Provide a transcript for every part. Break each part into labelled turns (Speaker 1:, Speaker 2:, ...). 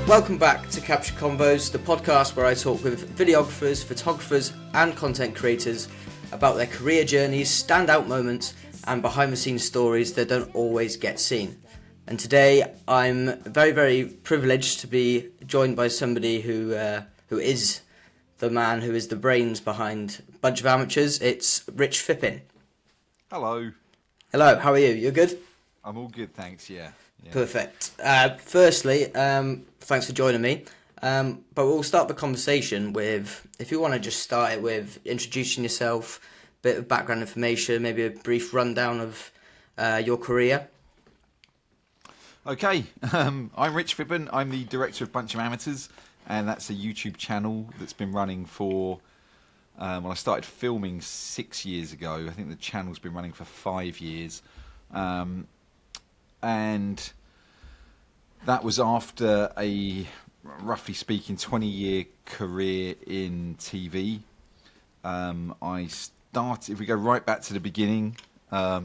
Speaker 1: Welcome back to Capture Convos, the podcast where I talk with videographers, photographers and content creators about their career journeys, standout moments and behind the scenes stories that don't always get seen. And today I'm very, very privileged to be joined by somebody who is the man who is the brains behind a bunch of amateurs. It's Rich Phippen.
Speaker 2: Hello.
Speaker 1: Hello, how are you? You're good?
Speaker 2: I'm all good, thanks, yeah.
Speaker 1: Perfect. Firstly, thanks for joining me. But we'll start the conversation with, if you want to just start it with introducing yourself, a bit of background information, maybe a brief rundown of your career.
Speaker 2: Okay, I'm Rich Phippen. I'm the director of Bunch of Amateurs, and that's a YouTube channel that's been running for, I started filming 6 years ago. I think the channel's been running for 5 years. And that was after a, roughly speaking, 20-year career in TV. I started, if we go right back to the beginning, I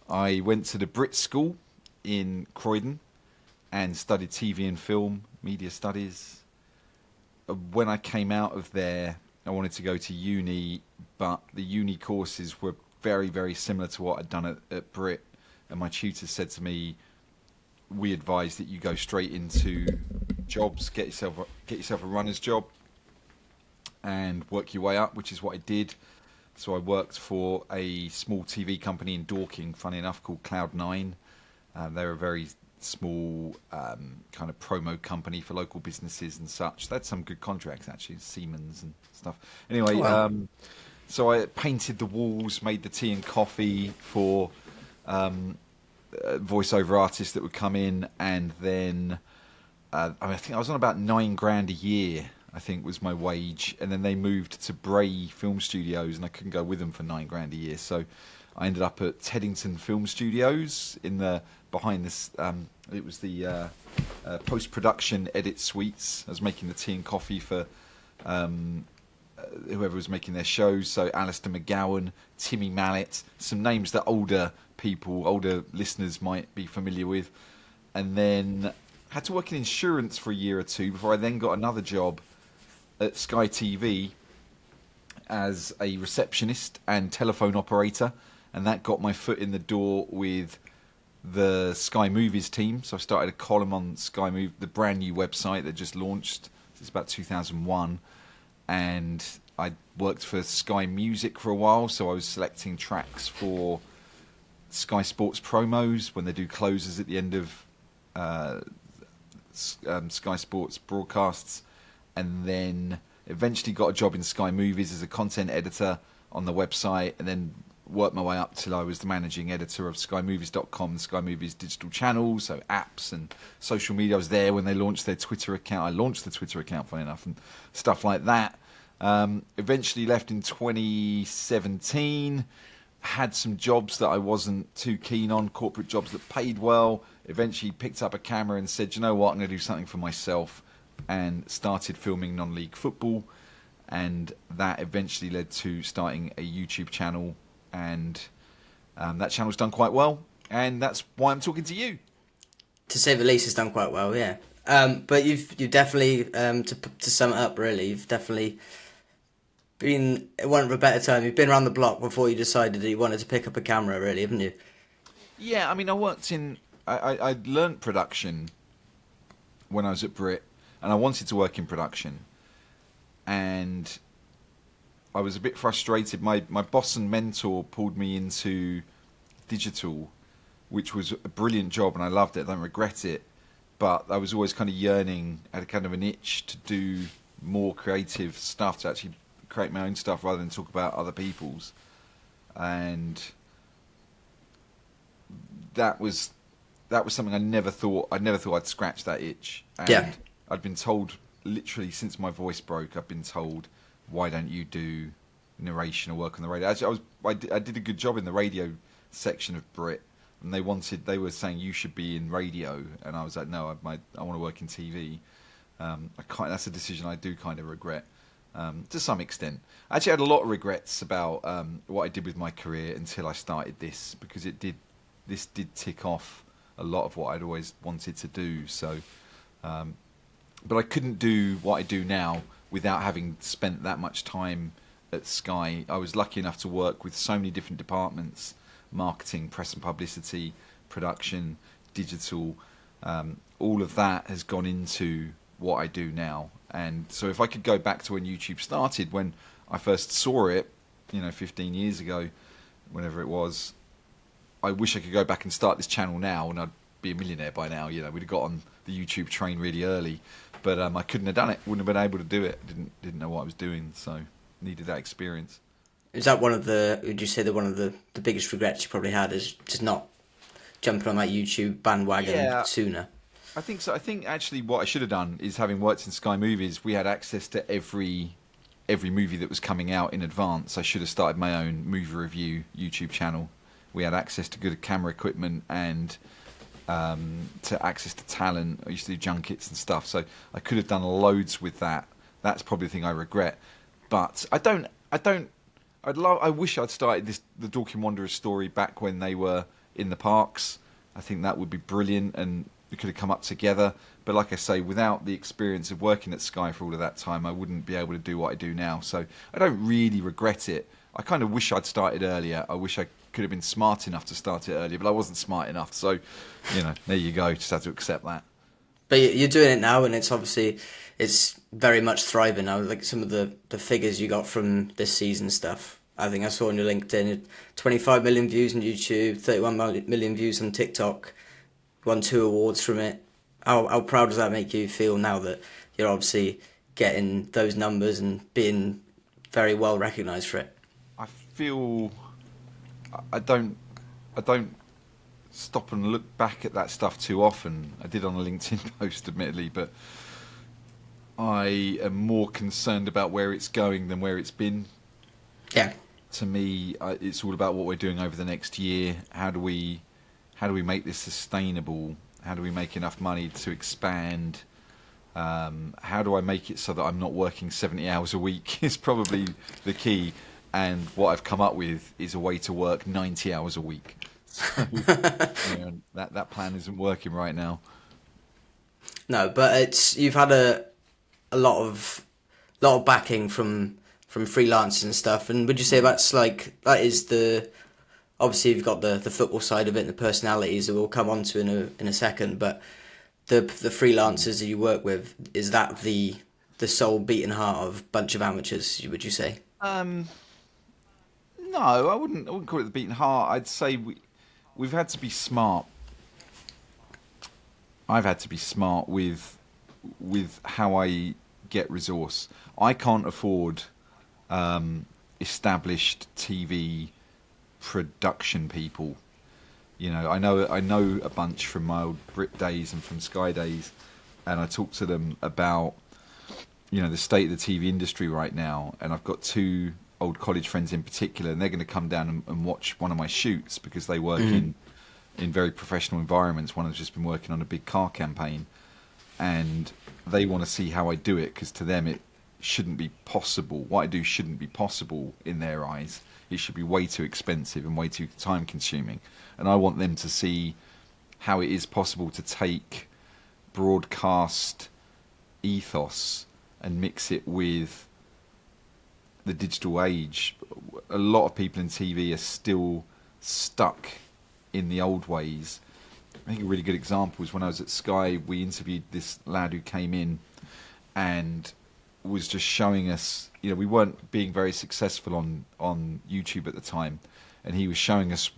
Speaker 2: went to the Brit School in Croydon and studied TV and film, media studies. When I came out of there, I wanted to go to uni, but the uni courses were very, very similar to what I'd done at Brit. And my tutor said to me, we advise that you go straight into jobs, get yourself a runner's job and work your way up, which is what I did. So I worked for a small TV company in Dorking, funny enough, called Cloud9. They're a very small kind of promo company for local businesses and such. They had some good contracts, actually, Siemens and stuff. Anyway, wow. So I painted the walls, made the tea and coffee for voiceover artists that would come in, and then I think I was on about £9,000 a year, I think was my wage, and then they moved to Bray Film Studios, and I couldn't go with them for £9,000 a year, so I ended up at Teddington Film Studios in the behind this. It was the post-production edit suites. I was making the tea and coffee for whoever was making their shows, so Alistair McGowan, Timmy Mallet, some names that older listeners might be familiar with. And then had to work in insurance for a year or two before I then got another job at Sky TV as a receptionist and telephone operator, and that got my foot in the door with the Sky Movies team. So I started a column on Sky Move, the brand new website that just launched. It's about 2001. And I worked for Sky Music for a while, so I was selecting tracks for Sky Sports promos when they do closers at the end of Sky Sports broadcasts, and then eventually got a job in Sky Movies as a content editor on the website, and then worked my way up till I was the managing editor of SkyMovies.com, Sky Movies digital channel, so apps and social media. I was there when they launched their Twitter account. I launched the Twitter account, funny enough, and stuff like that. Eventually left in 2017. Had some jobs that I wasn't too keen on, corporate jobs that paid well. Eventually picked up a camera and said, you know what, I'm going to do something for myself, and started filming non-league football. And that eventually led to starting a YouTube channel, and that channel's done quite well, and that's why I'm talking to you.
Speaker 1: To say the least, it's done quite well, yeah. But you've definitely, to sum it up, really, you've definitely been, one of a better time, you've been around the block before you decided that you wanted to pick up a camera, really, haven't you?
Speaker 2: Yeah, I mean, I worked in, I learnt production when I was at Brit, and I wanted to work in production, and I was a bit frustrated. My boss and mentor pulled me into digital, which was a brilliant job, and I loved it. I don't regret it, but I was always kind of yearning, I had kind of an itch to do more creative stuff, to actually create my own stuff rather than talk about other people's. And that was something I never thought I'd scratch that itch. And
Speaker 1: yeah.
Speaker 2: I'd been told, literally since my voice broke, I've been told, why don't you do narration or work on the radio? Actually, I did a good job in the radio section of Brit, and they were saying you should be in radio, and I was like, no, I want to work in TV. That's a decision I do kind of regret. To some extent. I actually had a lot of regrets about what I did with my career until I started this, because this did tick off a lot of what I'd always wanted to do. So But I couldn't do what I do now without having spent that much time at Sky. I was lucky enough to work with so many different departments: marketing, press and publicity, production, digital. All of that has gone into what I do now. And so if I could go back to when YouTube started, when I first saw it, 15 years ago, whenever it was, I wish I could go back and start this channel now, and I'd be a millionaire by now. We'd have got on the YouTube train really early, but I couldn't have done it. Wouldn't have been able to do it. Didn't know what I was doing, so needed that experience.
Speaker 1: Is that would you say that one of the biggest regrets you probably had is just not jumping on that YouTube bandwagon sooner?
Speaker 2: I think so. I think actually what I should have done is, having worked in Sky Movies, we had access to every movie that was coming out in advance. I should have started my own movie review YouTube channel. We had access to good camera equipment and to access to talent. I used to do junkets and stuff, so I could have done loads with that. That's probably the thing I regret. But I wish I'd started the Dorking Wanderers story back when they were in the parks. I think that would be brilliant, and we could have come up together. But like I say, without the experience of working at Sky for all of that time, I wouldn't be able to do what I do now. So I don't really regret it. I kind of wish I'd started earlier. I wish I could have been smart enough to start it earlier, but I wasn't smart enough. So, there you go. Just have to accept that.
Speaker 1: But you're doing it now, and it's very much thriving now. Like some of the figures you got from this season stuff. I think I saw on your LinkedIn, 25 million views on YouTube, 31 million views on TikTok, won 2 awards from it. How proud does that make you feel now that you're obviously getting those numbers and being very well recognised for it?
Speaker 2: I feel I don't stop and look back at that stuff too often. I did on a LinkedIn post, admittedly, but I am more concerned about where it's going than where it's been.
Speaker 1: Yeah.
Speaker 2: To me, it's all about what we're doing over the next year. How do we make this sustainable? How do we make enough money to expand? How do I make it so that I'm not working 70 hours a week is probably the key. And what I've come up with is a way to work 90 hours a week. So, that plan isn't working right now.
Speaker 1: No, but you've had a lot of backing from freelancers and stuff. And would you say that is obviously you've got the football side of it and the personalities that we'll come on to in a second, but the freelancers that you work with, is that the sole beating heart of bunch of amateurs, would you say?
Speaker 2: No, I wouldn't call it the beating heart. I'd say we've had to be smart. I've had to be smart with how I get resource. I can't afford established TV production people. I know a bunch from my old Brit days and from Sky days, and I talk to them about the state of the TV industry right now. And I've got 2 old college friends in particular, and they're going to come down and watch one of my shoots because they work in very professional environments. One has just been working on a big car campaign, and they want to see how I do it, because to them it shouldn't be possible. What I do shouldn't be possible in their eyes. It should be way too expensive and way too time consuming. And I want them to see how it is possible to take broadcast ethos and mix it with the digital age. A lot of people in TV are still stuck in the old ways. I think a really good example is when I was at Sky, we interviewed this lad who came in and was just showing us, we weren't being very successful on YouTube at the time, and he was showing us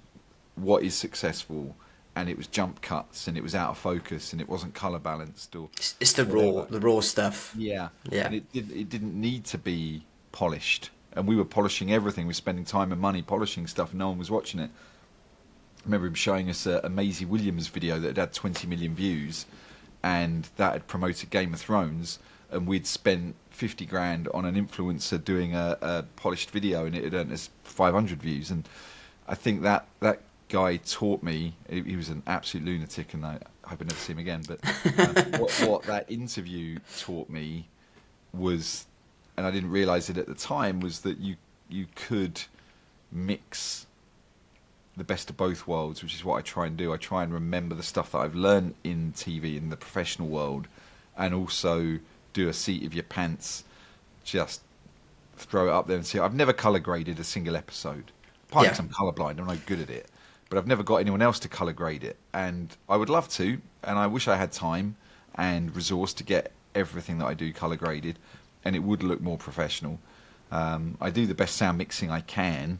Speaker 2: what is successful, and it was jump cuts, and it was out of focus, and it wasn't colour balanced, or
Speaker 1: it's the raw stuff.
Speaker 2: Yeah. And it didn't need to be polished, and we were polishing everything. We were spending time and money polishing stuff, and no one was watching it. I remember him showing us a Maisie Williams video that had 20 million views, and that had promoted Game of Thrones, and we'd spent 50 grand on an influencer doing a polished video, and it had earned us 500 views. And I think that guy taught me. He was an absolute lunatic, and I hope I never see him again, but what that interview taught me was, and I didn't realise it at the time, was that you could mix the best of both worlds, which is what I try and do. I try and remember the stuff that I've learned in TV, in the professional world, and also do a seat of your pants, just throw it up there and see. I've never colour graded a single episode. Partly because I'm colourblind, I'm not good at it. But I've never got anyone else to colour grade it. And I would love to, and I wish I had time and resource to get everything that I do colour graded, and it would look more professional. I do the best sound mixing I can,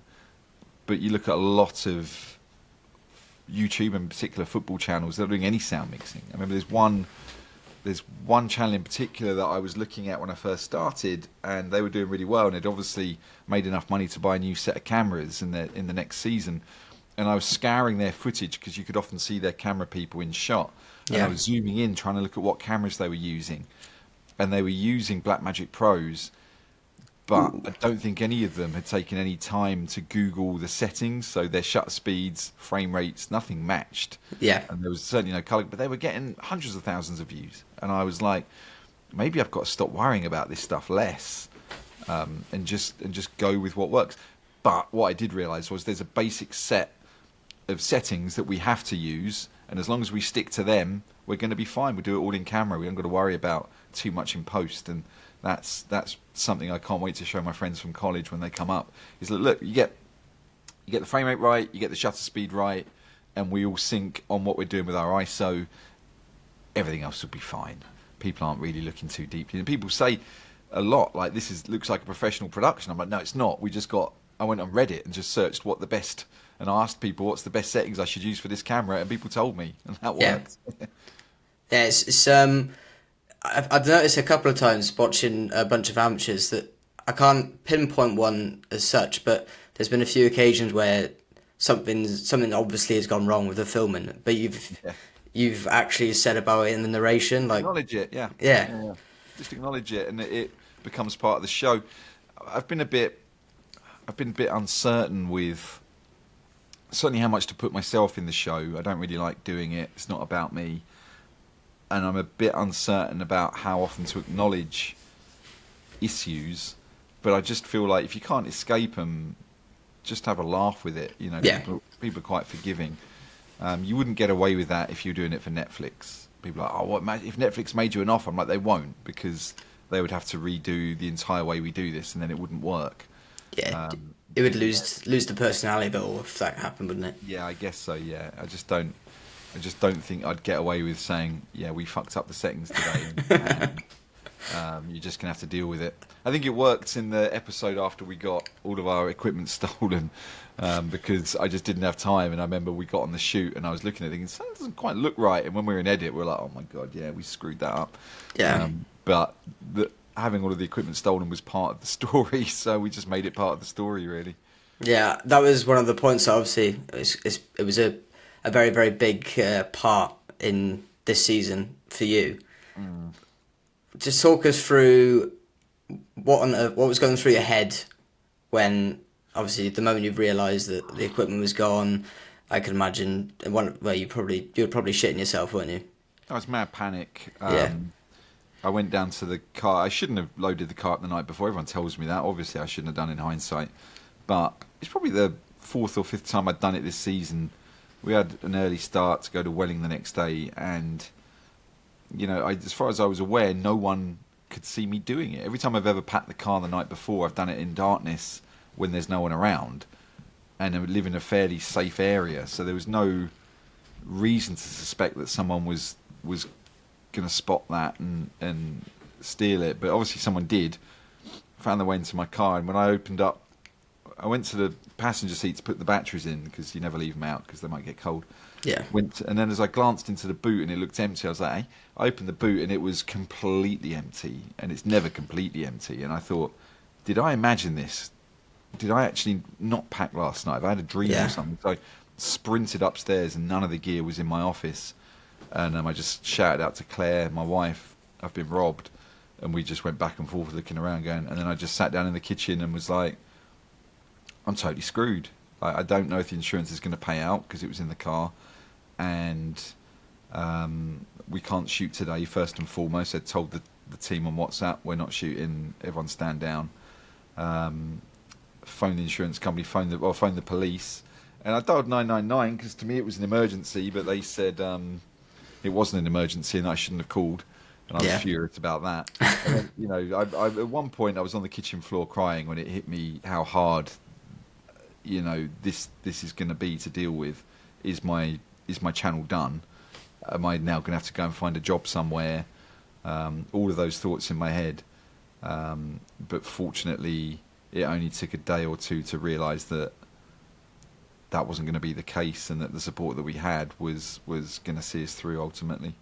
Speaker 2: but you look at a lot of YouTube and particular football channels that are doing any sound mixing. I remember there's one channel in particular that I was looking at when I first started, and they were doing really well, and they'd obviously made enough money to buy a new set of cameras in the next season. And I was scouring their footage because you could often see their camera people in shot. And I was zooming in, trying to look at what cameras they were using. And they were using Blackmagic Pros, but I don't think any of them had taken any time to Google the settings. So their shutter speeds, frame rates, nothing matched.
Speaker 1: Yeah.
Speaker 2: And there was certainly no colour, but they were getting hundreds of thousands of views. And I was like, maybe I've got to stop worrying about this stuff less, and just go with what works. But what I did realise was there's a basic set of settings that we have to use, and as long as we stick to them, we're going to be fine. We do it all in camera. We haven't got to worry about too much in post, and that's something I can't wait to show my friends from college when they come up. Is that, look, you get the frame rate right, you get the shutter speed right, and we all sync on what we're doing with our ISO. Everything else will be fine. People aren't really looking too deeply, and people say a lot like this looks like a professional production. I'm like, no, it's not. I went on Reddit and just searched what the best. And I asked people what's the best settings I should use for this camera, and people told me, and that worked.
Speaker 1: Yeah, it's I've noticed a couple of times watching a bunch of amateurs that I can't pinpoint one as such, but there's been a few occasions where something obviously has gone wrong with the filming, but you've actually said about it in the narration, like
Speaker 2: acknowledge it, yeah. Just acknowledge it, and it becomes part of the show. I've been a bit uncertain with certainly how much to put myself in the show. I don't really like doing it. It's not about me. And I'm a bit uncertain about how often to acknowledge issues. But I just feel like if you can't escape them, just have a laugh with it. You know, people are quite forgiving. You wouldn't get away with that if you're doing it for Netflix. People are like, oh, what if Netflix made you an offer? I'm like, they won't, because they would have to redo the entire way we do this, and then it wouldn't work.
Speaker 1: Yeah, it would lose the personality of it all if that happened, wouldn't it?
Speaker 2: Yeah, I guess so. Yeah, I just don't think I'd get away with saying, yeah, we fucked up the settings today, and you're just gonna have to deal with it. I think it worked in the episode after we got all of our equipment stolen, because I just didn't have time. And I remember we got on the shoot, and I was looking at it thinking, something doesn't quite look right. And when we were in edit, we were like, oh my god, yeah, we screwed that up.
Speaker 1: Yeah.
Speaker 2: But having all of the equipment stolen was part of the story, so we just made it part of the story, really.
Speaker 1: Yeah, that was one of the points. Obviously, it was a very, very big part in this season for you. Just talk us through what was going through your head when, obviously, the moment you realised that the equipment was gone. I can imagine you were probably shitting yourself, weren't you?
Speaker 2: I was mad panic.
Speaker 1: Yeah.
Speaker 2: I went down to the car. I shouldn't have loaded the car up the night before. Everyone tells me that. Obviously, I shouldn't have done in hindsight. But it's probably the 4th or 5th time I'd done it this season. We had an early start to go to Welling the next day, and you know, as far as I was aware, no one could see me doing it. Every time I've ever packed the car the night before, I've done it in darkness when there's no one around, and I live in a fairly safe area, so there was no reason to suspect that someone was going to spot that and steal it. But obviously someone did. Found their way into my car, and when I opened up, I went to the passenger seat to put the batteries in, because you never leave them out because they might get cold.
Speaker 1: Yeah.
Speaker 2: And then as I glanced into the boot and it looked empty, I was like, hey. I opened the boot and it was completely empty, and it's never completely empty. And I thought, did I imagine this? Did I actually not pack last night? Have I had a dream or something? So I sprinted upstairs, and none of the gear was in my office. And I just shouted out to Claire, my wife, I've been robbed. And we just went back and forth looking around going, and then I just sat down in the kitchen and was like, I'm totally screwed. I don't know if the insurance is going to pay out because it was in the car. And we can't shoot today, first and foremost. I told the team on WhatsApp, we're not shooting, everyone stand down. Phoned the insurance company, phoned the police. And I dialed 999 because to me it was an emergency, but they said it wasn't an emergency and I shouldn't have called. and I was
Speaker 1: Yeah.
Speaker 2: furious about that. And then, you know, I at one point I was on the kitchen floor crying when it hit me how hard, you know, this is going to be to deal with. Is my channel done? Am I now going to have to go and find a job somewhere? All of those thoughts in my head. But fortunately, it only took a day or two to realise that that wasn't going to be the case, and that the support that we had was going to see us through ultimately.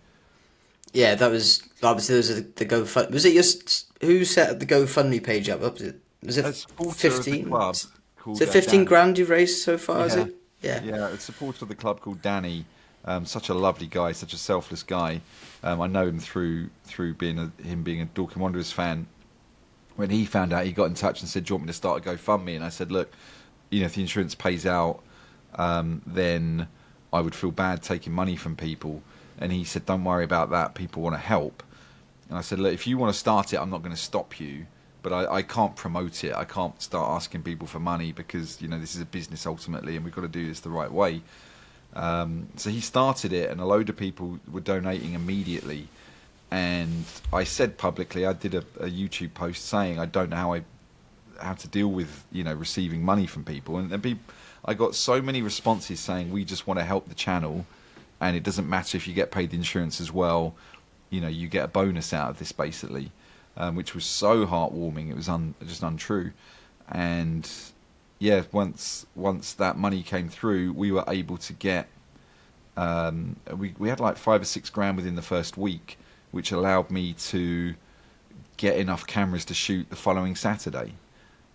Speaker 1: Yeah, that was obviously there was the GoFund. Was it just who set up the GoFundMe page up? Was it
Speaker 2: A supporter of the
Speaker 1: 15?
Speaker 2: club
Speaker 1: Is
Speaker 2: called
Speaker 1: it 15
Speaker 2: Dan.
Speaker 1: grand you've raised so far? Is
Speaker 2: Yeah,
Speaker 1: it? Yeah.
Speaker 2: yeah, a supporter of the club called Danny. Such a lovely guy, such a selfless guy. I know him through him being a Dorking Wanderers fan. When he found out, he got in touch and said, "Do you want me to start a GoFundMe?" And I said, "Look, you know, if the insurance pays out, then I would feel bad taking money from people." And he said, "Don't worry about that. People want to help." And I said, "Look, if you want to start it, I'm not going to stop you, but I can't promote it. I can't start asking people for money because, you know, this is a business ultimately, and we've got to do this the right way." So he started it, and a load of people were donating immediately. And I said publicly, I did a YouTube post saying I don't know how to deal with, you know, receiving money from people. And I got so many responses saying, "We just want to help the channel, and it doesn't matter if you get paid the insurance as well. You know, you get a bonus out of this," basically, which was so heartwarming. It was just untrue. And yeah, once that money came through, we were able to get we had like 5 or 6 grand within the first week, which allowed me to get enough cameras to shoot the following Saturday.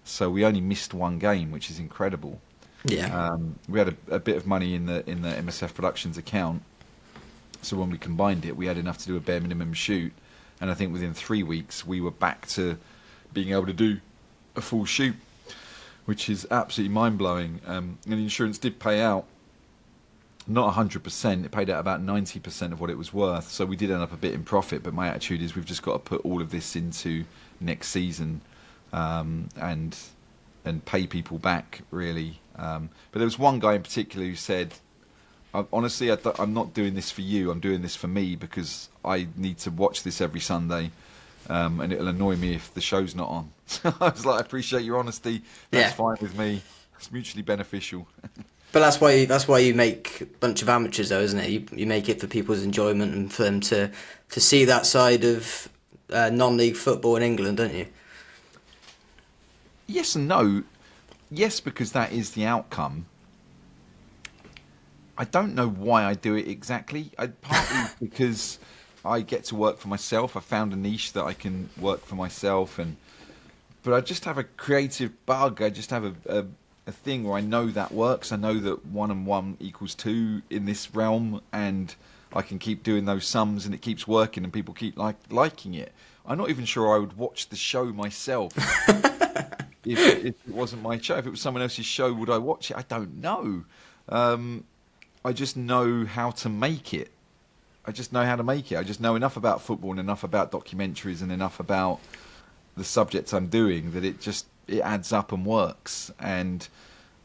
Speaker 2: So we only missed one game, which is incredible.
Speaker 1: Yeah.
Speaker 2: We had a bit of money in the MSF Productions account, so when we combined it, we had enough to do a bare minimum shoot. And I think within 3 weeks, we were back to being able to do a full shoot, which is absolutely mind-blowing. And the insurance did pay out, not 100%, it paid out about 90% of what it was worth. So we did end up a bit in profit, but my attitude is we've just got to put all of this into next season and pay people back, really. But there was one guy in particular who said, "Honestly, I'm not doing this for you, I'm doing this for me, because I need to watch this every Sunday. And it'll annoy me if the show's not on." So I was like, "I appreciate your honesty. That's fine with me. It's mutually beneficial."
Speaker 1: But that's why you make a bunch of amateurs, though, isn't it? You make it for people's enjoyment and for them to see that side of non-league football in England, don't you?
Speaker 2: Yes and no. Yes, because that is the outcome. I don't know why I do it exactly. Partly because I get to work for myself. I found a niche that I can work for myself, but I just have a creative bug. I just have a thing where I know that works. I know that 1 and 1 equals 2 in this realm, and I can keep doing those sums, and it keeps working, and people keep liking it. I'm not even sure I would watch the show myself if it wasn't my show. If it was someone else's show, would I watch it? I don't know. I just know how to make it. I just know enough about football and enough about documentaries and enough about the subjects I'm doing that it adds up and works. And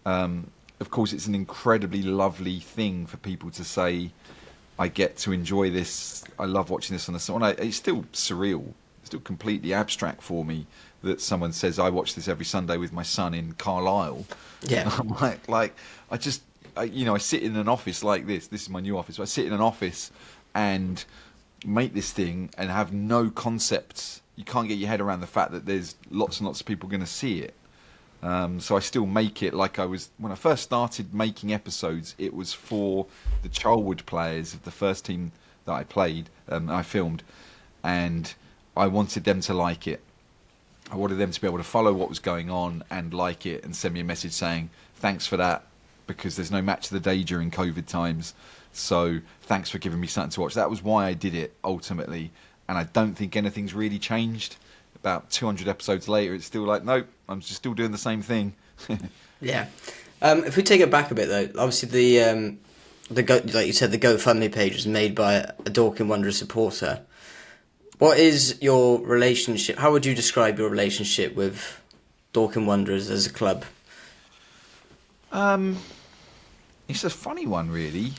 Speaker 2: of course, it's an incredibly lovely thing for people to say, "I get to enjoy this. I love watching this on the sun." It's still surreal. It's still completely abstract for me that someone says, "I watch this every Sunday with my son in Carlisle."
Speaker 1: Yeah.
Speaker 2: I'm like I sit in an office like this. This is my new office. I sit in an office and make this thing and have no concepts. You can't get your head around the fact that there's lots and lots of people going to see it. So I still make it like I was when I first started making episodes. It was for the Charlwood players of the first team that I played, I filmed, and I wanted them to like it. I wanted them to be able to follow what was going on and like it and send me a message saying, "Thanks for that, because there's no match of the day during COVID times. So thanks for giving me something to watch." That was why I did it ultimately. And I don't think anything's really changed. About 200 episodes later, it's still like, nope, I'm just still doing the same thing.
Speaker 1: Yeah. If we take it back a bit, though, obviously like you said, the GoFundMe page was made by a Dorking Wanderers supporter. What is your relationship? How would you describe your relationship with Dorking Wanderers as a club?
Speaker 2: It's a funny one, really.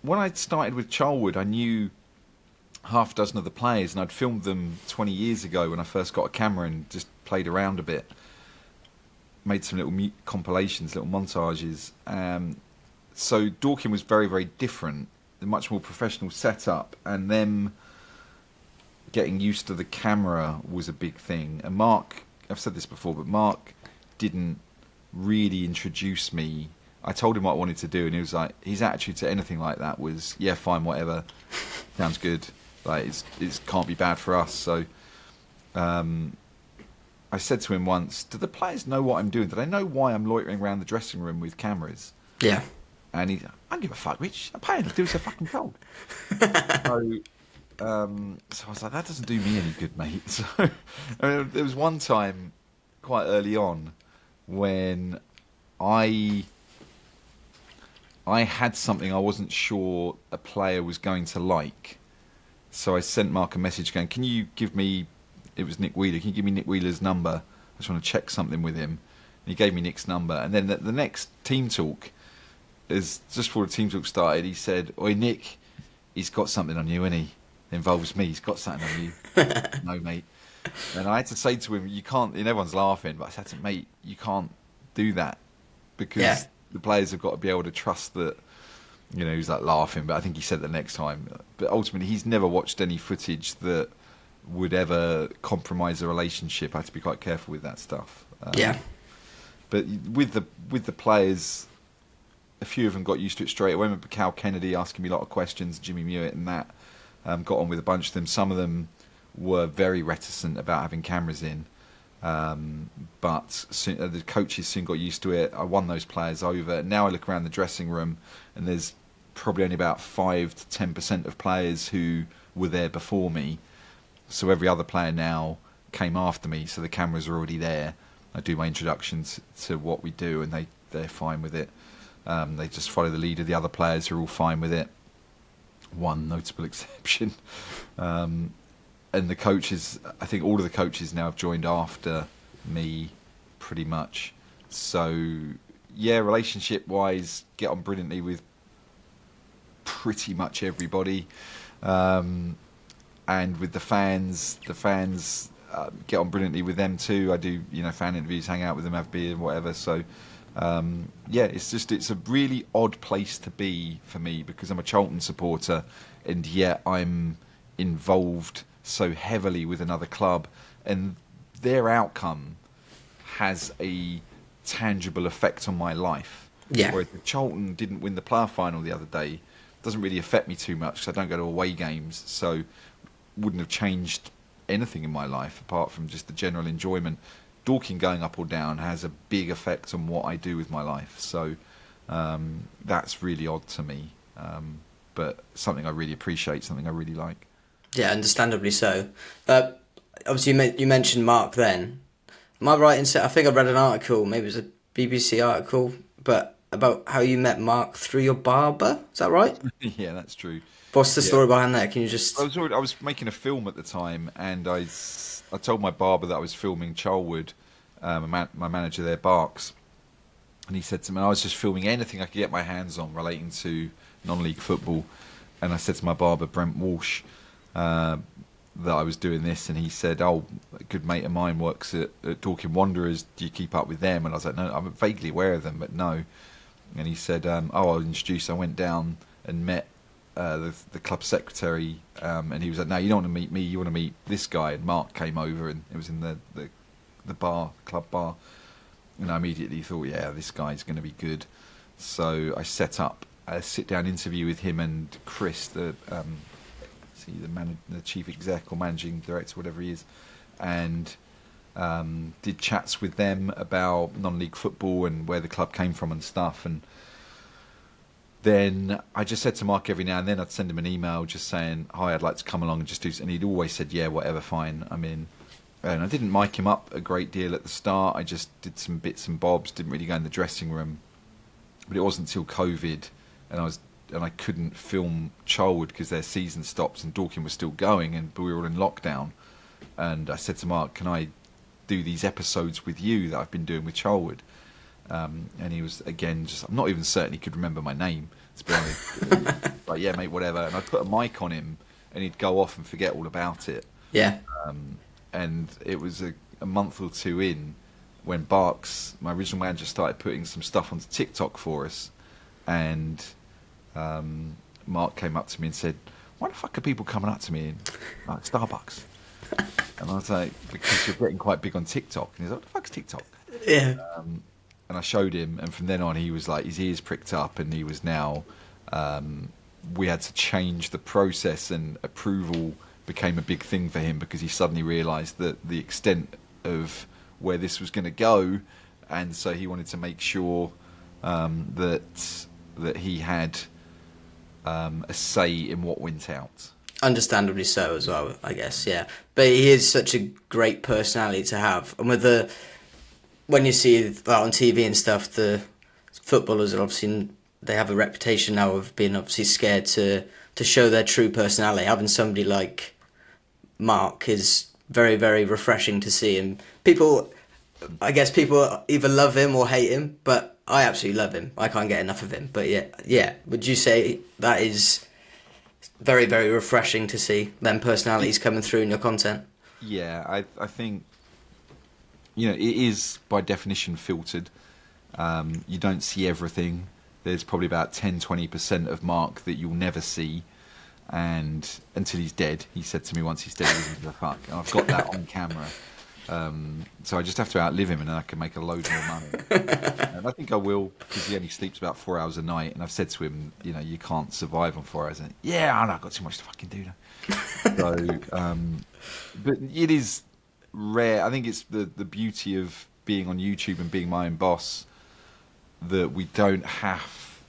Speaker 2: When I started with Charlwood, I knew half a dozen of the players, and I'd filmed them 20 years ago when I first got a camera and just played around a bit. Made some little compilations, little montages. So Dorking was very, very different, a much more professional setup, and them getting used to the camera was a big thing. And Marc, I've said this before, but Marc didn't really introduce me. I told him what I wanted to do, and he was like, his attitude to anything like that was, yeah, fine, whatever, sounds good. Like it can't be bad for us. So I said to him once, do the players know what I'm doing? Do they know why I'm loitering around the dressing room with cameras?
Speaker 1: Yeah.
Speaker 2: And he's like, I don't give a fuck, Rich. I'm paying to do so fucking cold. So I was like, that doesn't do me any good, mate. So there was one time quite early on when I had something I wasn't sure a player was going to like. So I sent Marc a message going, can you give me, it was Nick Wheeler, can you give me Nick Wheeler's number? I just want to check something with him. And he gave me Nick's number. And then the next team talk, is just before the team talk started, he said, oi Nick, he's got something on you, and he involves me, he's got something on you. No, mate. And I had to say to him, you can't, and everyone's laughing, but I said to him, mate, you can't do that, because the players have got to be able to trust that, you know, he's like laughing, but I think he said the next time. But ultimately, he's never watched any footage that would ever compromise a relationship. I had to be quite careful with that stuff. But with the players, a few of them got used to it straight away. I remember Cal Kennedy asking me a lot of questions, Jimmy Mewett and that. Got on with a bunch of them. Some of them were very reticent about having cameras in. But soon, the coaches soon got used to it. I won those players over. Now I look around the dressing room, and there's probably only about 5 to 10% of players who were there before me. So every other player now came after me, so the cameras are already there. I do my introductions to what we do, and they're fine with it. They just follow the lead of the other players who are all fine with it. One notable exception. And the coaches, I think all of the coaches now have joined after me, pretty much. So, yeah, relationship-wise, get on brilliantly with pretty much everybody. And with the fans get on brilliantly with them too. I do, fan interviews, hang out with them, have beer, whatever. So, it's a really odd place to be for me, because I'm a Charlton supporter, and yet I'm involved so heavily with another club, and their outcome has a tangible effect on my life.
Speaker 1: Yeah.
Speaker 2: Whereas if Charlton didn't win the playoff final the other day, it doesn't really affect me too much, because I don't go to away games, so wouldn't have changed anything in my life apart from just the general enjoyment. Dorking going up or down has a big effect on what I do with my life, so that's really odd to me, but something I really appreciate, something I really like.
Speaker 1: Yeah, understandably so. Obviously, you mentioned Marc then. Am I right in saying, I think I read an article, maybe it was a BBC article, but about how you met Marc through your barber? Is that right?
Speaker 2: Yeah, that's true.
Speaker 1: What's the story behind that? Can you just...
Speaker 2: I was making a film at the time, and I told my barber that I was filming Charlwood, my manager there, Barks, and he said to me, I was just filming anything I could get my hands on relating to non-league football, and I said to my barber, Brent Walsh, that I was doing this, and he said, a good mate of mine works at Dorking Wanderers, do you keep up with them? And I was like, no, I'm vaguely aware of them, but no. And he said, I'll introduce. I went down and met the club secretary, and he was like, no, you don't want to meet me, you want to meet this guy. And Marc came over, and it was in the club bar, and I immediately thought, yeah, this guy's going to be good. So I set up a sit-down interview with him and Chris, the chief exec or managing director, whatever he is, and did chats with them about non-league football and where the club came from and stuff. And then I just said to Marc every now and then, I'd send him an email just saying, hi, I'd like to come along and just do, and he'd always said, yeah, whatever, fine, I'm in. And I didn't mic him up a great deal at the start. I just did some bits and bobs, didn't really go in the dressing room. But it wasn't until COVID, and I couldn't film Charlwood because their season stopped and Dorking was still going, but we were all in lockdown. And I said to Marc, can I do these episodes with you that I've been doing with Charlwood? And he was, again, I'm not even certain he could remember my name, to be honest. Like, yeah, mate, whatever. And I put a mic on him, and he'd go off and forget all about it.
Speaker 1: Yeah.
Speaker 2: And it was a month or two in when Barks, my original manager, started putting some stuff onto TikTok for us, and Mark came up to me and said, "Why the fuck are people coming up to me in like Starbucks?" And I was like, "Because you're getting quite big on TikTok." And he's like, "What the fuck's TikTok?"
Speaker 1: Yeah.
Speaker 2: And I showed him, and from then on, he was like, his ears pricked up, and he was now. We had to change the process, and approval became a big thing for him because he suddenly realised that the extent of where this was going to go, and so he wanted to make sure that he had a say in what went out.
Speaker 1: Understandably so as well, I guess, yeah. But he is such a great personality to have. And with when you see that on TV and stuff, the footballers are obviously, they have a reputation now of being obviously scared to show their true personality. Having somebody like Marc is very, very refreshing to see. And I guess people either love him or hate him, but I absolutely love him. I can't get enough of him. But yeah. Would you say that is very, very refreshing to see them personalities coming through in your content?
Speaker 2: Yeah, I think, it is by definition filtered. You don't see everything. There's probably about 10-20% of Marc that you'll never see, and until he's dead. He said to me once he's dead, he doesn't give a fuck. And I've got that on camera. So I just have to outlive him, and then I can make a load more money. And I think I will, because he only sleeps about 4 hours a night. And I've said to him, you can't survive on 4 hours. And yeah, I know, I've got too much to fucking do now. So, but it is rare. I think it's the beauty of being on YouTube and being my own boss, that we don't have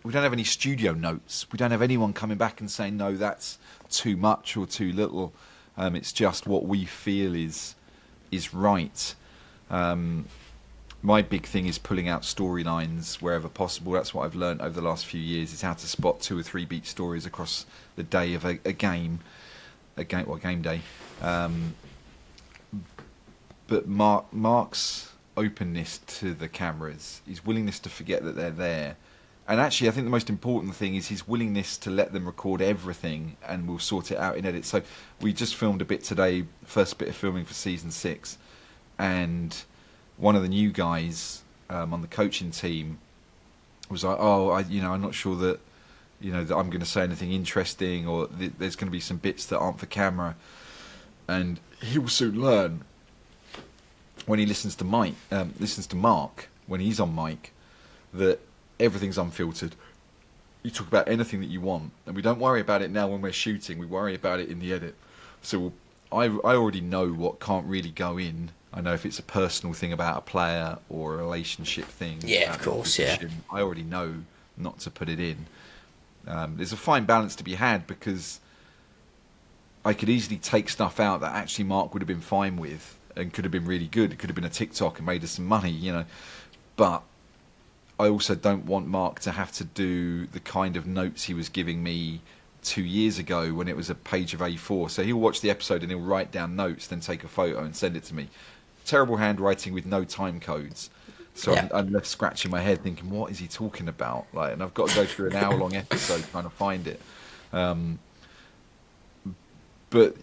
Speaker 2: any studio notes. We don't have anyone coming back and saying, no, that's too much or too little. It's just what we feel is right. My big thing is pulling out storylines wherever possible. That's what I've learned over the last few years, is how to spot 2 or 3 beat stories across the day of a game day. But Marc's openness to the cameras, his willingness to forget that they're there, and actually I think the most important thing is his willingness to let them record everything, and we'll sort it out in edit. So we just filmed a bit today, first bit of filming for season 6, and one of the new guys on the coaching team was like, I'm not sure that that I'm going to say anything interesting, or there's going to be some bits that aren't for camera, and he will soon learn when he listens to Marc when he's on mic, that everything's unfiltered. You talk about anything that you want, and we don't worry about it now when we're shooting. We worry about it in the edit. So I already know what can't really go in. I know if it's a personal thing about a player or a relationship thing.
Speaker 1: Yeah, of course, yeah.
Speaker 2: I already know not to put it in. There's a fine balance to be had, because I could easily take stuff out that actually Marc would have been fine with and could have been really good. It could have been a TikTok and made us some money, But I also don't want Marc to have to do the kind of notes he was giving me 2 years ago when it was a page of A4. So he'll watch the episode and he'll write down notes, then take a photo and send it to me. Terrible handwriting with no time codes. So yeah. I'm left scratching my head thinking, what is he talking about? And I've got to go through an hour-long episode trying to find it. But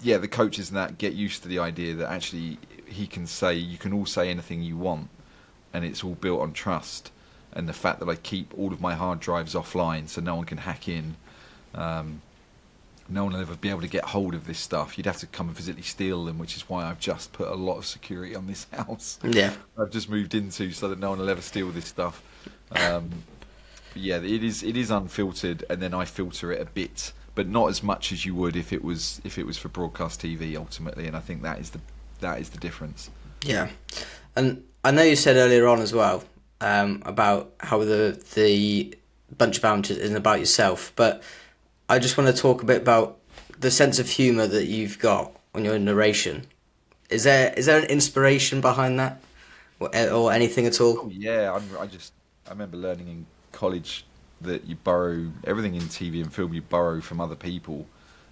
Speaker 2: yeah, the coaches and that get used to the idea that actually you can all say anything you want, and it's all built on trust. And the fact that I keep all of my hard drives offline so no one can hack in, no one will ever be able to get hold of this stuff. You'd have to come and physically steal them, which is why I've just put a lot of security on this house.
Speaker 1: Yeah,
Speaker 2: I've just moved into, so that no one will ever steal this stuff. But yeah, it is unfiltered, and then I filter it a bit, but not as much as you would if it was for broadcast TV ultimately. And I think that is the difference.
Speaker 1: Yeah, and I know you said earlier on as well about how the bunch of amateurs isn't about yourself, but I just want to talk a bit about the sense of humour that you've got when you're in narration. Is there an inspiration behind that, or anything at all?
Speaker 2: Oh, yeah, I remember learning in college that you borrow everything in TV and film. You borrow from other people.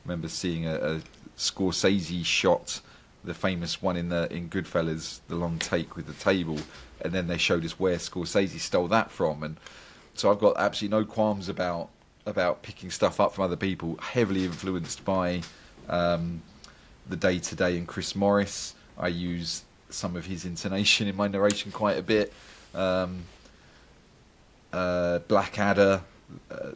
Speaker 2: I remember seeing a Scorsese shot, the famous one in Goodfellas, the long take with the table, and then they showed us where Scorsese stole that from. And so I've got absolutely no qualms about about picking stuff up from other people, heavily influenced by the Day-to-Day and Chris Morris. I use some of his intonation in my narration quite a bit. Blackadder. I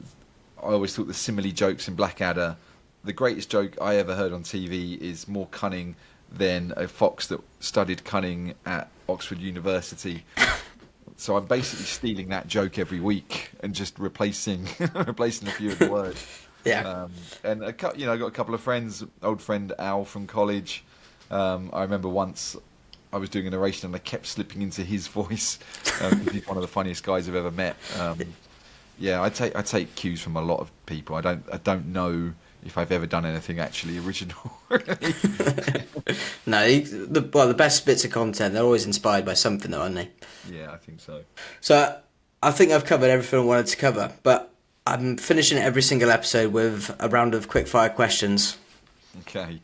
Speaker 2: always thought the simile jokes in Blackadder, the greatest joke I ever heard on TV is more cunning than a fox that studied cunning at Oxford University. So I'm basically stealing that joke every week and just replacing a few of the words.
Speaker 1: Yeah.
Speaker 2: And I got a couple of friends, old friend Al from college. I remember once I was doing a narration and I kept slipping into his voice. He's one of the funniest guys I've ever met. Yeah, I take cues from a lot of people. I don't know if I've ever done anything actually original.
Speaker 1: No, the best bits of content, they're always inspired by something, though, aren't they?
Speaker 2: Yeah, I think so.
Speaker 1: So I think I've covered everything I wanted to cover, but I'm finishing every single episode with a round of quick-fire questions.
Speaker 2: Okay.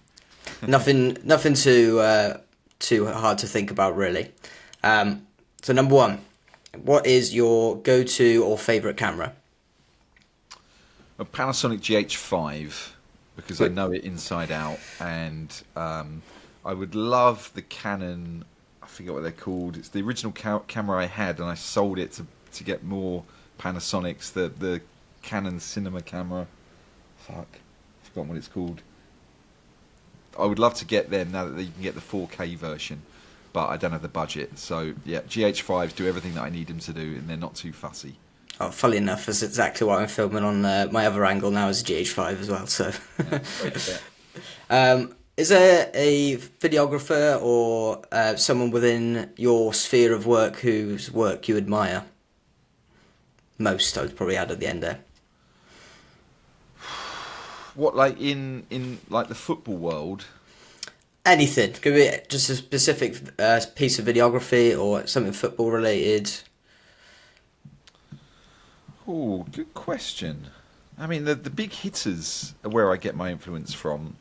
Speaker 1: Nothing too hard to think about, really. So number one, what is your go-to or favourite camera?
Speaker 2: A Panasonic GH5, because I know it inside out, and I would love the Canon. I forget what they're called. It's the original camera I had, and I sold it to get more Panasonics. The Canon cinema camera. Fuck, I've forgotten what it's called. I would love to get them now that you can get the 4K version, but I don't have the budget. So yeah, GH5s do everything that I need them to do, and they're not too fussy.
Speaker 1: Oh, funnily enough, that's exactly what I'm filming on my other angle now is a GH5 as well. So, is there a videographer or someone within your sphere of work whose work you admire most? I would probably add at the end there.
Speaker 2: What, like in like the football world?
Speaker 1: Anything. Could be just a specific piece of videography or something football related.
Speaker 2: Oh, good question. I mean, the big hitters are where I get my influence from.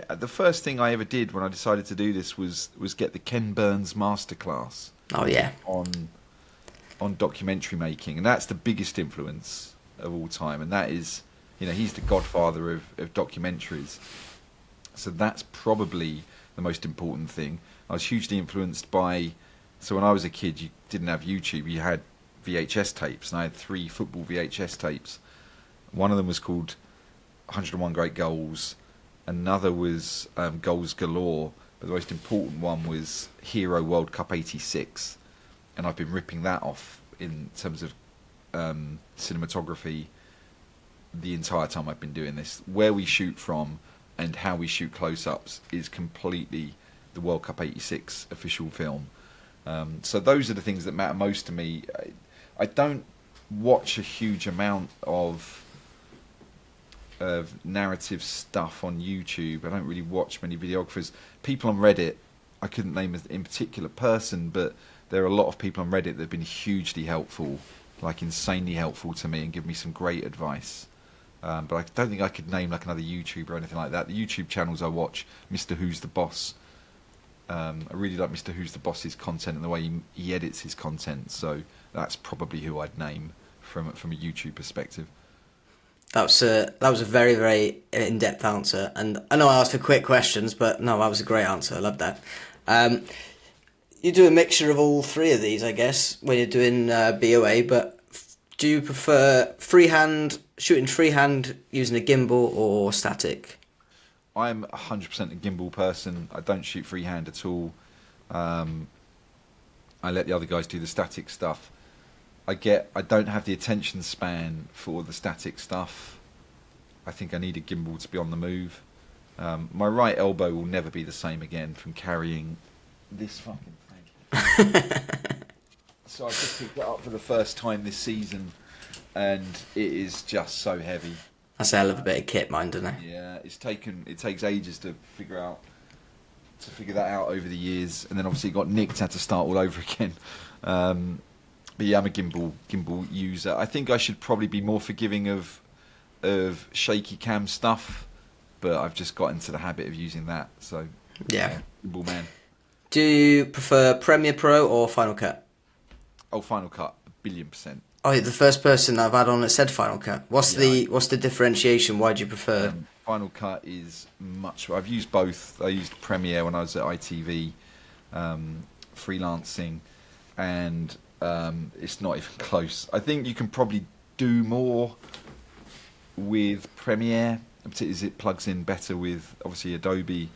Speaker 2: The first thing I ever did when I decided to do this was get the Ken Burns masterclass.
Speaker 1: Oh yeah.
Speaker 2: On documentary making, and that's the biggest influence of all time. And that is, he's the godfather of documentaries. So that's probably the most important thing. I was hugely influenced by. So when I was a kid, you didn't have YouTube. You had VHS tapes, and I had 3 football VHS tapes. One of them was called 101 Great Goals. Another was Goals Galore. But the most important one was Hero World Cup '86. And I've been ripping that off in terms of cinematography the entire time I've been doing this. Where we shoot from and how we shoot close-ups is completely the World Cup '86 official film. So those are the things that matter most to me. I don't watch a huge amount of narrative stuff on YouTube. I don't really watch many videographers. People on Reddit, I couldn't name a in particular person, but there are a lot of people on Reddit that have been hugely helpful, like insanely helpful to me and give me some great advice. But I don't think I could name like another YouTuber or anything like that. The YouTube channels I watch, Mr. Who's the Boss. I really like Mr. Who's the Boss's content and the way he edits his content. So that's probably who I'd name from a YouTube perspective.
Speaker 1: That was a very, very in-depth answer, and I know I asked for quick questions, but no, that was a great answer. I love that. You do a mixture of all 3 of these, I guess, when you're doing BOA. But do you prefer shooting freehand using a gimbal or static?
Speaker 2: I'm 100% a gimbal person. I don't shoot freehand at all. I let the other guys do the static stuff. I don't have the attention span for the static stuff. I think I need a gimbal to be on the move. My right elbow will never be the same again from carrying this fucking thing. So I just picked it up for the first time this season, and it is just so heavy.
Speaker 1: That's a hell of a bit of kit, mine, doesn't it?
Speaker 2: Yeah, it takes ages to figure that out over the years, and then obviously it got nicked, had to start all over again. But yeah, I'm a gimbal user. I think I should probably be more forgiving of shaky cam stuff, but I've just got into the habit of using that. So
Speaker 1: yeah,
Speaker 2: gimbal man.
Speaker 1: Do you prefer Premiere Pro or Final Cut?
Speaker 2: Oh, Final Cut, 1,000,000,000%.
Speaker 1: Oh, you're the first person that I've had on that said Final Cut. What's
Speaker 2: Yeah,
Speaker 1: the differentiation? Why do you prefer?
Speaker 2: Final Cut is much. I've used both. I used Premiere when I was at ITV, freelancing, and it's not even close. I think you can probably do more with Premiere, particularly as it plugs in better with obviously Adobe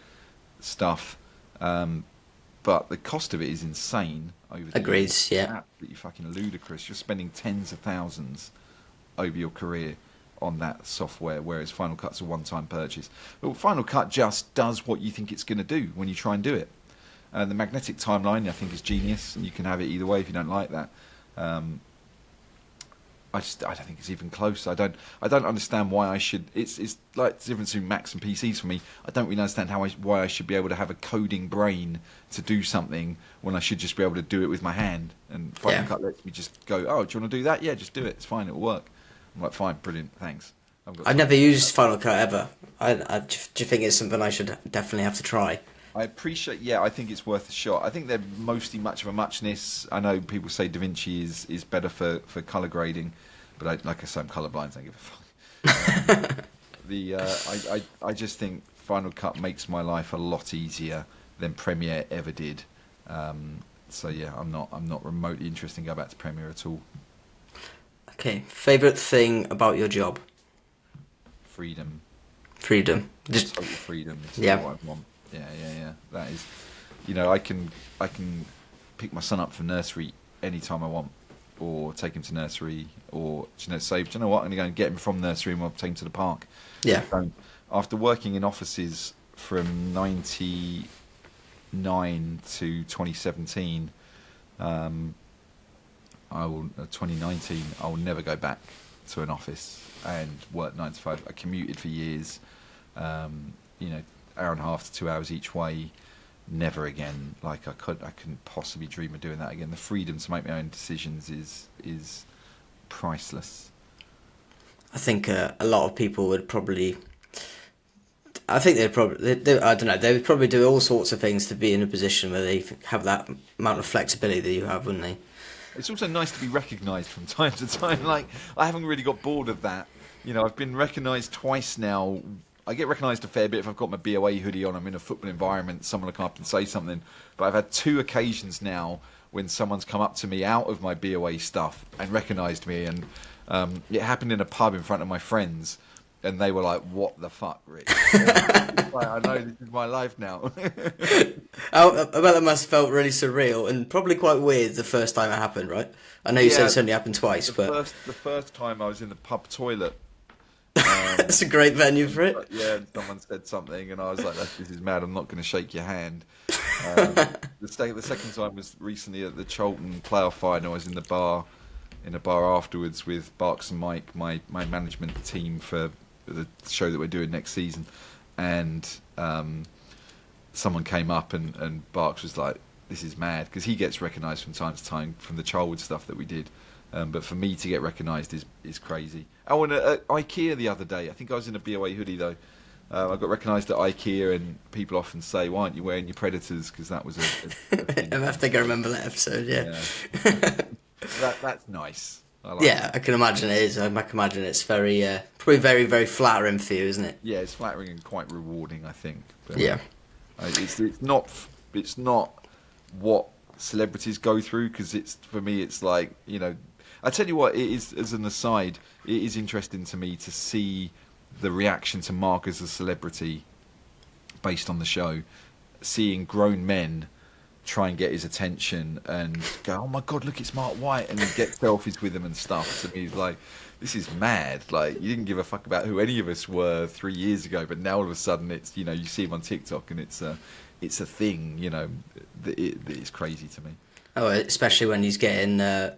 Speaker 2: stuff. But the cost of it is insane over the
Speaker 1: Agreed,
Speaker 2: years.
Speaker 1: yeah.
Speaker 2: Absolutely fucking ludicrous. You're spending tens of thousands over your career on that software, whereas Final Cut's a one-time purchase. But Final Cut just does what you think it's going to do when you try and do it. The magnetic timeline, I think, is genius, and you can have it either way if you don't like that. I don't think it's even close. I don't understand why I should. It's like the difference between Macs and PCs for me. I don't really understand why I should be able to have a coding brain to do something when I should just be able to do it with my hand. And Final Cut lets me just go, oh, do you want to do that? Yeah, just do it. It's fine. It'll work. I'm like, fine, brilliant, thanks.
Speaker 1: I've never used Final Cut ever. Do you think it's something I should definitely have to try?
Speaker 2: I appreciate. Yeah, I think it's worth a shot. I think they're mostly much of a muchness. I know people say DaVinci is better for color grading, but like I say, I'm colorblind. So I don't give a fuck. I just think Final Cut makes my life a lot easier than Premiere ever did. So yeah, I'm not remotely interested in going back to Premiere at all.
Speaker 1: Okay, favorite thing about your job?
Speaker 2: Freedom.
Speaker 1: Just
Speaker 2: Total freedom. Is
Speaker 1: Yeah.
Speaker 2: what I want. Yeah. That is, I can pick my son up from nursery anytime I want, or take him to nursery, or say, do you know what, I'm going to go and get him from nursery and we'll take him to the park.
Speaker 1: Yeah.
Speaker 2: So, after working in offices from 1999 to 2017, 2019, I will never go back to an office and work 9 to 5. I commuted for years, hour and a half to 2 hours each way. Never again. Like I couldn't possibly dream of doing that again. The freedom to make my own decisions is priceless.
Speaker 1: I think a lot of people would probably. I think they'd probably. I don't know. They would probably do all sorts of things to be in a position where they have that amount of flexibility that you have, wouldn't they?
Speaker 2: It's also nice to be recognised from time to time. Like, I haven't really got bored of that. I've been recognised twice now. I get recognised a fair bit if I've got my BOA hoodie on, I'm in a football environment, someone will come up and say something. But I've had 2 occasions now when someone's come up to me out of my BOA stuff and recognised me. And it happened in a pub in front of my friends. And they were like, what the fuck, Rich? Like, I know this is my life now.
Speaker 1: I bet that must have felt really surreal and probably quite weird the first time it happened, right? I know you said it's only happened twice, but...
Speaker 2: The first time I was in the pub toilet.
Speaker 1: That's a great venue for it.
Speaker 2: Yeah, and someone said something and I was like, this is mad, I'm not going to shake your hand. The second time was recently at the Charlton playoff final. I was in a bar afterwards with Barks and Mike, my management team for the show that we're doing next season, and someone came up and Barks was like, this is mad, because he gets recognised from time to time from the Charlwood stuff that we did, but for me to get recognised is crazy. Oh, and at IKEA the other day, I think I was in a BOA hoodie though, I got recognised at IKEA, and people often say, why aren't you wearing your Predators, because that was a thing.
Speaker 1: I think I remember that episode, yeah.
Speaker 2: That's nice. I
Speaker 1: I can imagine it is. I can imagine it's very, probably very, very flattering for you, isn't it?
Speaker 2: Yeah, it's flattering and quite rewarding, I think. But,
Speaker 1: yeah.
Speaker 2: It's not what celebrities go through, because for me it's like, I tell you what, it is, as an aside, it is interesting to me to see the reaction to Marc as a celebrity based on the show, seeing grown men try and get his attention and go, oh my god, look, it's Mark White, and get selfies with him and stuff. To me, like, this is mad. Like, you didn't give a fuck about who any of us were 3 years ago, but now all of a sudden it's, you see him on TikTok and it's a thing, that it's crazy to me.
Speaker 1: Oh, especially when he's getting the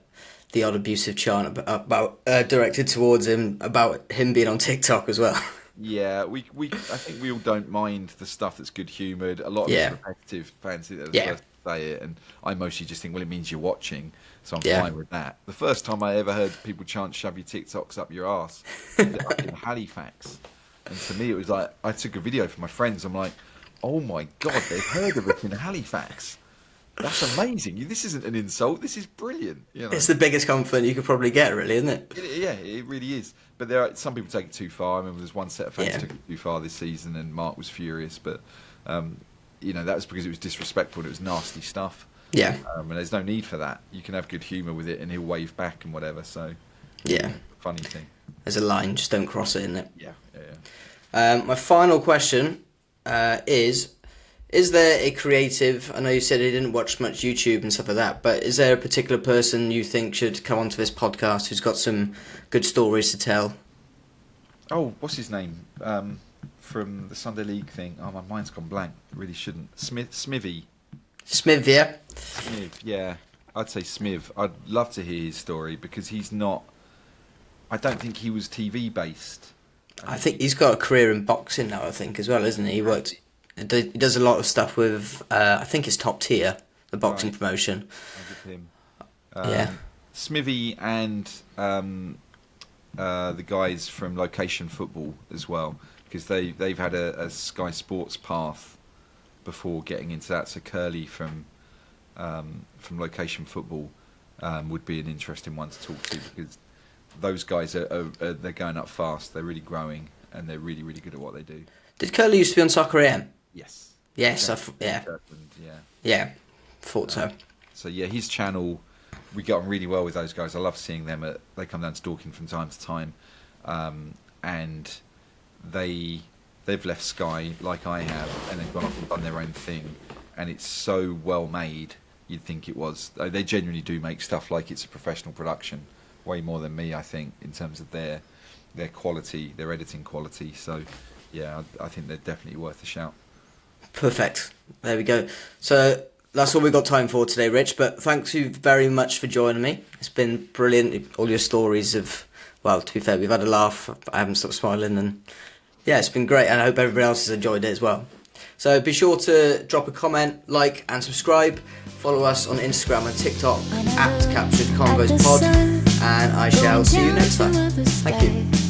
Speaker 1: odd abusive chant about directed towards him about him being on TikTok as well.
Speaker 2: Yeah, I think we all don't mind the stuff that's good humoured. A lot of it's repetitive, fancy that the first say it, and I mostly just think, well, it means you're watching, so I'm fine with that. The first time I ever heard people chant "shove your TikToks up your arse" was in Halifax, and to me it was like, I took a video for my friends. I'm like, oh my god, they've heard of it in Halifax. That's amazing. This isn't an insult. This is brilliant. You know?
Speaker 1: It's the biggest compliment you could probably get, really, isn't it?
Speaker 2: Yeah, it really is. But there are some people take it too far. I remember there's one set of fans
Speaker 1: Yeah.
Speaker 2: who took it too far this season, and Mark was furious. But that was because it was disrespectful and it was nasty stuff.
Speaker 1: Yeah.
Speaker 2: And there's no need for that. You can have good humour with it, and he'll wave back and whatever. So
Speaker 1: Yeah.
Speaker 2: funny thing.
Speaker 1: There's a line, just don't cross it, isn't it?
Speaker 2: Yeah.
Speaker 1: My final question is there a creative, I know you said you didn't watch much YouTube and stuff like that, but is there a particular person you think should come onto this podcast who's got some good stories to tell?
Speaker 2: Oh, what's his name? From the Sunday League thing. Oh, my mind's gone blank. Really shouldn't. Smithy.
Speaker 1: Smith, yeah?
Speaker 2: Smiv, yeah. I'd say Smiv. I'd love to hear his story because he's not... I don't think he was TV based.
Speaker 1: I think he's got a career in boxing now, I think, as well, isn't he? He does a lot of stuff with, I think it's Top Tier, the boxing
Speaker 2: Right.
Speaker 1: promotion.
Speaker 2: I'll give him.
Speaker 1: Yeah.
Speaker 2: Smithy and the guys from Location Football as well, because they've had a Sky Sports path before getting into that. So Curly from Location Football would be an interesting one to talk to, because those guys they're going up fast. They're really growing, and they're really, really good at what they do.
Speaker 1: Did Curly used to be on Soccer AM?
Speaker 2: Yes.
Speaker 1: Yes,
Speaker 2: Yeah.
Speaker 1: Yeah, thought so.
Speaker 2: So yeah, his channel, we get on really well with those guys. I love seeing them. They come down to Dorking from time to time, and they've left Sky like I have, and they've gone off and done their own thing, and it's so well made. You'd think it was. They genuinely do make stuff like it's a professional production, way more than me, I think, in terms of their quality, their editing quality. So yeah, I think they're definitely worth a shout.
Speaker 1: Perfect. There we go. So that's all we've got time for today, Rich. But thanks you very much for joining me. It's been brilliant. All your stories of, well, to be fair, we've had a laugh. I haven't stopped smiling. And yeah, it's been great. And I hope everybody else has enjoyed it as well. So be sure to drop a comment, like and subscribe. Follow us on Instagram and TikTok at Captured Convos Pod. And I shall see you next time. Thank you.